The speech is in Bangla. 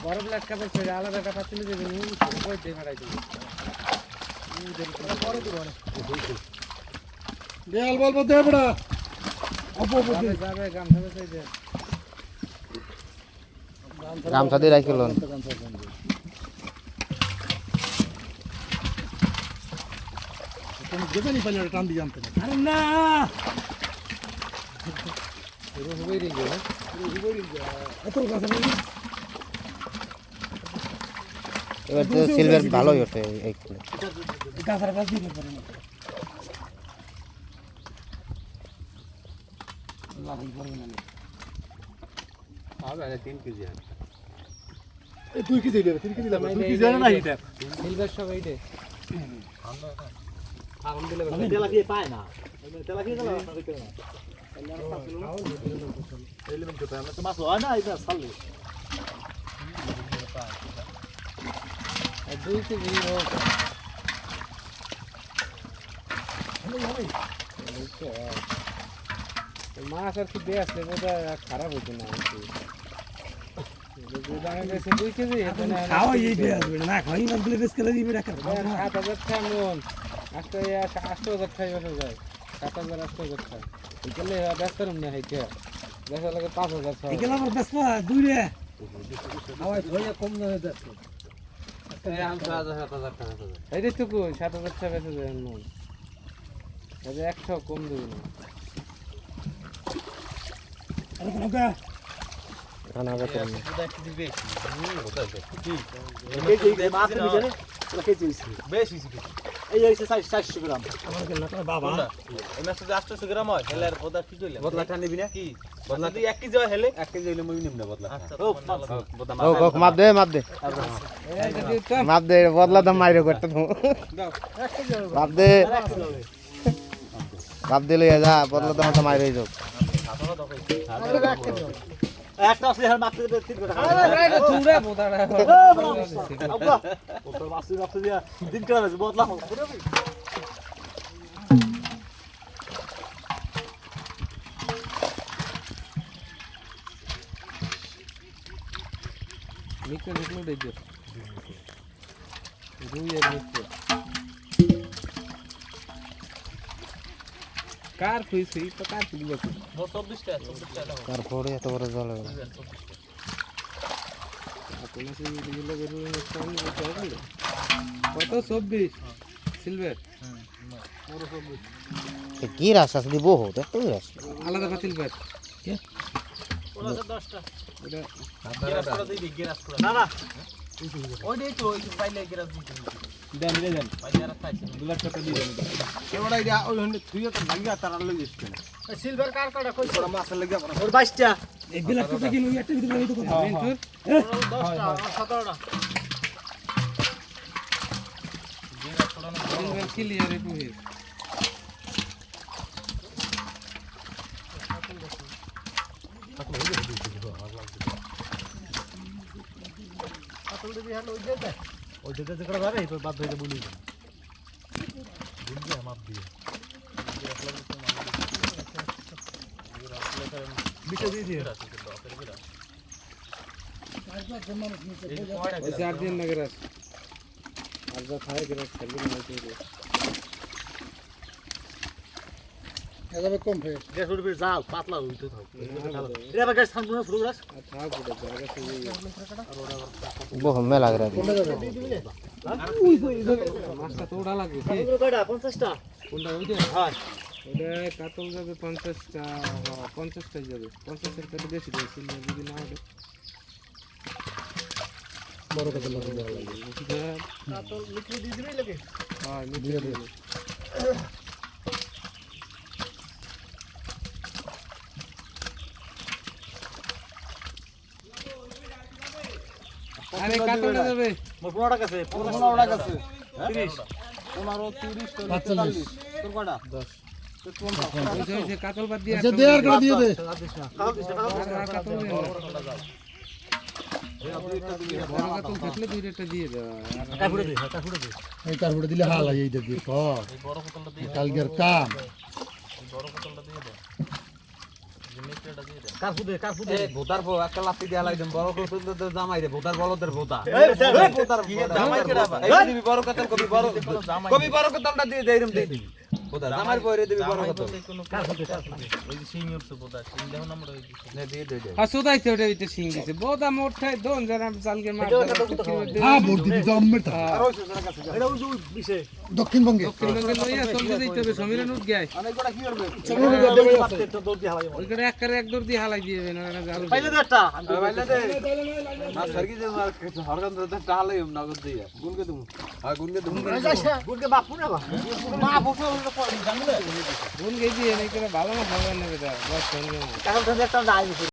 বড় ব্ল্যাক কাপড় ছেড়ে আলাদা একটা পাতিলে দেবে ওই দিয়ে মারাই দেবে দেয়াল বলবো দে বড়া যাবে গামছা বেচে দে গামছা দিয়ে রাখিল তুমি যেতে নি পাইলে টান দিয়ে জানতে আরে না রোজ বই রে গো এত কাছে নেই এবার তো সিলভার ভালোই ওঠে এইখানে কাছার কাছে দিতে পারে না লাগি করবে না হবে 3 কেজি আর এই 2 কেজি দিলে 3 কেজি দিলাম 2 কেজি জানা না এটা সিলভার সব এইটে আগুন দিলে তেলা দিয়ে পায় না তেলা দিয়ে গেল না দেখতে না এলিমেন্ট তো আমরা তো মাছ হয় না এটা সালে আর 2 কেজি হোক মাছ আর কি দিয়ে আসলে বোধ খারাপ হতো না খাওয়া এই দিয়ে আসবে না খাই না বলে বেশ করে দিবে রাখা 7,000 টাকা মন আজকে 8,000 টাকা বসে যায় 7,000 8,000 টাকা এগুলো ব্যস্ত রুম না হইছে দেখা লাগে 5,000 টাকা এগুলো আমার বেশ দুই রে আওয়াজ হইয়া কম না হয়ে যাচ্ছে এই আম 7,000 টাকা এই রে টুকু 7,000 টাকা বেচে যায় মন এই 100 কম দেব না আরে কোনকা খানা বেতন এই হইছে 400 গ্রাম আমার কেন না বাবা এই মাছ যদি 800 গ্রাম হয় তাহলে আর বদলা কি কইলে বদলাটা নিবি না কি বদলা তুই 1 কেজি হয় হেলে 1 কেজি হইলে মই নিব না বদলা ও মাপ দে মাপ দে বদলা তো মাইরো করতে তো মাপ দে মাপ দিলে যা বদলা তো মাইরো হই যাও একটা আছে আর মাছ দিতে 3 টাকা আরে তুরা বোতাড়া আব্বা ওর মাছ দিয়া দিন করে বদলা হবে মিক্সে ঢুকলো দেখো রুই আর মিক্সে কার খুইছি তো কার দিল 24 টাকা তার পরে এত বড় জল হবে আপনি সেই দিলে বেরু স্ট্যান্ড করতে হবে কত 24 সিলভার পুরো 24 কি রাস্তা দিব বহুত এত রাস্তা আলাদা পাতিল বাট কে ওরা 10টা এটা গিরাস করে দিবি গিরাস করে না না ওই দেই তো ওই পাইলে গিরাস দিতে দেন দেন পাইলে আর খাইছে ব্লাড টাকা দিয়ে দেন কেবড়া এটা ওই হন্ডে থুইয়া তো লাগিয়া তার লই দিছ সিলভার কার কাটা কই বড় মাছ লাগিয়া ওর 22টা এই ব্লাড টাকা কি লই একটা ভিতরে তো কথা মেন্টুর 10টা আর 17টা সিলভার ক্লিয়ার একটু হে আসল দিবি হ্যাঁ ওই যেটা যেটা যাবে তো বাদ হইলে বলি দিন দিয়ে মাপ দিয়ে বিকে দিয়ে দিয়ে ওই 4 দিন লাগে রাত আর যা খায় গেলে খেলবি না তো এভাবে কম ফে গ্যাস উঠবে জাল পাতলা হইতে থাকে এটা আবার গ্যাস থামবো না পুরো গ্যাস থাক পুরো জায়গা থেকে বহু মেলা লাগে মাছটা তো ওড়া লাগবে কি কয়টা 50টা কোনটা ওইটা হ্যাঁ ওটা কাতল যাবে 50টা 50টা যাবে 50 এর থেকে বেশি দেয় সিলভার যদি না হবে বড় কাতল লাগে কাতল লিকুইড দিয়ে দিলেই লাগে হ্যাঁ মিডিয়াম দিয়ে আরে কাতলটা যাবে মোর 15 টাকা আছে 15 টাকা আছে 30 15 30 40 তোর কয়টা 10 ওই যে কাতল বাদ দিয়ে আচ্ছা দে আর করে দিয়ে দে আর কাতল দিয়ে দাও। বড় কাতল থাকলে দুইটা একটা দিয়ে দাও কাকুড়ে দে এই কাকুড়ে দিলে হাল হয় এইটা দিয়ে ক কালকের কাম এই ভোটার পর একটা লাত্তি দেয়া লাগবে বড় করে জামাই রে ভোটার বলদের ভোটা ভোটার জামাই কেডা এই দিবি বড় কথা কবি বড় কথাটা দিয়ে দেই এরম দিবি ভোটার জামাই পরে দিবি বড় কথা নে দিয়ে দে দে হাসুদাইতে ওটা দিতে সিং দিছে বোদা মোটাই দন যারা চালকে মার হ্যাঁ ভোট দিবি জম্মের তা দক্ষিণবঙ্গে দক্ষিণবঙ্গে লইয়া চলতে দিতে হবে সমীরন উঠ গায় ওইখানে এক করে এক দৌড় দিয়ে হালাই দিবেন ওরা জাল বাইলে দে না সরকি যে মার হরগন তো টালে নগদ দিয়া গুনকে তুমি হ্যাঁ গুনকে তুমি গুনকে বাপু না মা বসে বোন গেছি এই করে ভালো না ভালো নেবে দা বস সঙ্গে এখন তো একটা নাই